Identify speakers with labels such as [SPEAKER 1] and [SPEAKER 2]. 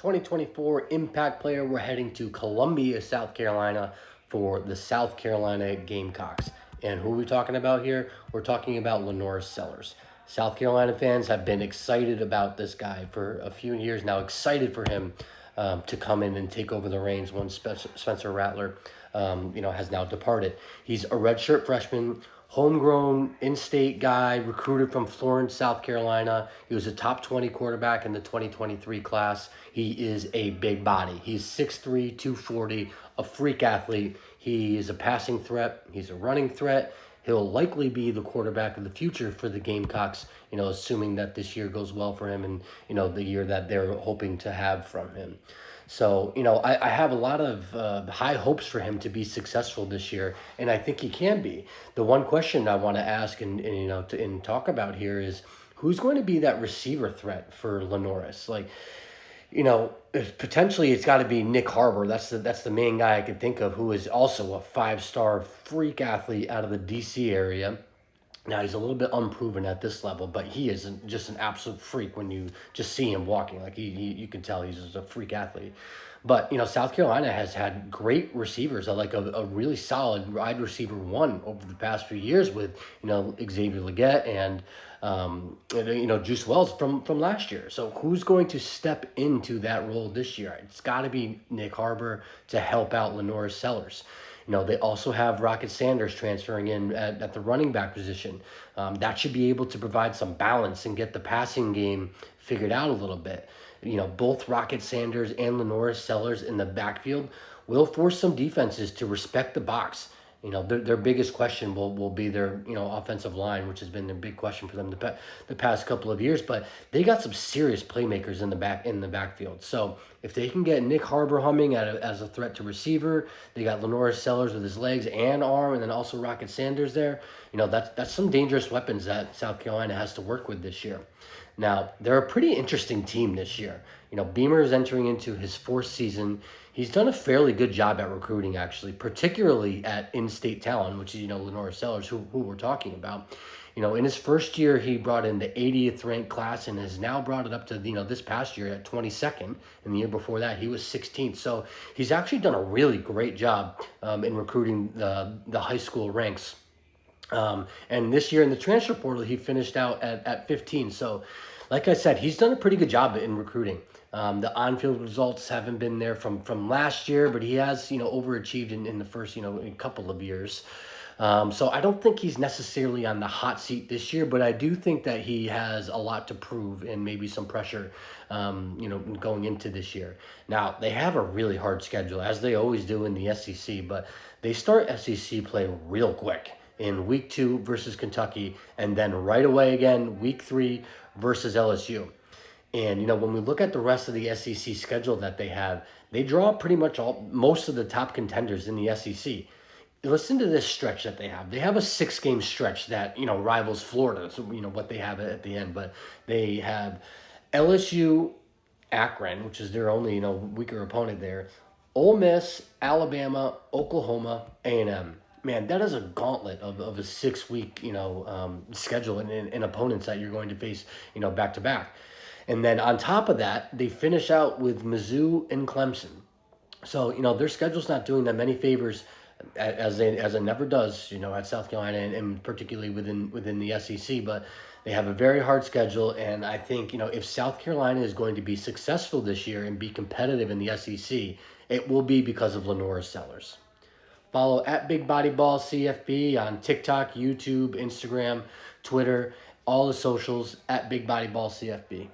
[SPEAKER 1] 2024 Impact Player. We're heading to Columbia, South Carolina for the South Carolina Gamecocks. And who are we talking about here? We're talking about LaNorris Sellers. South Carolina fans have been excited about this guy for a few years now, excited for him to come in and take over the reins once Spencer Rattler has now departed. He's a redshirt freshman, homegrown, in-state guy, recruited from Florence, South Carolina. He was a top 20 quarterback in the 2023 class. He is a big body. He's 6'3", 240, a freak athlete. He is a passing threat. He's a running threat. He'll likely be the quarterback of the future for the Gamecocks, assuming that this year goes well for him and, the year that they're hoping to have from him. So, I have a lot of high hopes for him to be successful this year, and I think he can be. The one question I want to ask and talk about here is who's going to be that receiver threat for LaNorris? Potentially it's got to be Nick Harbor. That's the main guy I can think of, who is also a 5-star freak athlete out of the DC area. Now, he's a little bit unproven at this level, but he is just an absolute freak when you just see him walking. Like, you can tell he's just a freak athlete. But, South Carolina has had great receivers, like a really solid wide receiver one over the past few years with, Xavier Legette and, Juice Wells from last year. So who's going to step into that role this year? It's got to be Nick Harbor to help out LaNorris Sellers. They also have Rocket Sanders transferring in at the running back position. That should be able to provide some balance and get the passing game figured out a little bit. Both Rocket Sanders and LaNorris Sellers in the backfield will force some defenses to respect the box. Their biggest question will be their, offensive line, which has been a big question for them the past couple of years. But they got some serious playmakers in the backfield. So if they can get Nick Harbor humming as a threat to receiver, they got LaNorris Sellers with his legs and arm, and then also Rocket Sanders there. That's some dangerous weapons that South Carolina has to work with this year. Now, they're a pretty interesting team this year. Beamer is entering into his 4th season. He's done a fairly good job at recruiting, actually, particularly at in-state talent, which is, LaNorris Sellers, who we're talking about. In his first year, he brought in the 80th ranked class and has now brought it up to, this past year at 22nd. And the year before that, he was 16th. So he's actually done a really great job in recruiting the high school ranks. And this year in the transfer portal, he finished out at 15. So, like I said, he's done a pretty good job in recruiting. The on-field results haven't been there from last year, but he has, overachieved in the first, couple of years. So I don't think he's necessarily on the hot seat this year, but I do think that he has a lot to prove and maybe some pressure, going into this year. Now, they have a really hard schedule, as they always do in the SEC, but they start SEC play real quick in week 2 versus Kentucky, and then right away again, week 3 versus LSU. And, when we look at the rest of the SEC schedule that they have, they draw pretty much most of the top contenders in the SEC. Listen to this stretch that they have. They have a 6-game stretch that, rivals Florida, so, what they have at the end. But they have LSU, Akron, which is their only, weaker opponent there, Ole Miss, Alabama, Oklahoma, A&M. Man, that is a gauntlet of a 6-week, schedule and opponents that you're going to face, back-to-back. And then on top of that, they finish out with Mizzou and Clemson. So, their schedule's not doing them many favors as it never does, at South Carolina and particularly within the SEC. But they have a very hard schedule, and I think, if South Carolina is going to be successful this year and be competitive in the SEC, it will be because of LaNorris Sellers. Follow at bigbodyball CFB on TikTok, YouTube, Instagram, Twitter, all the socials at bigbodyball CFB.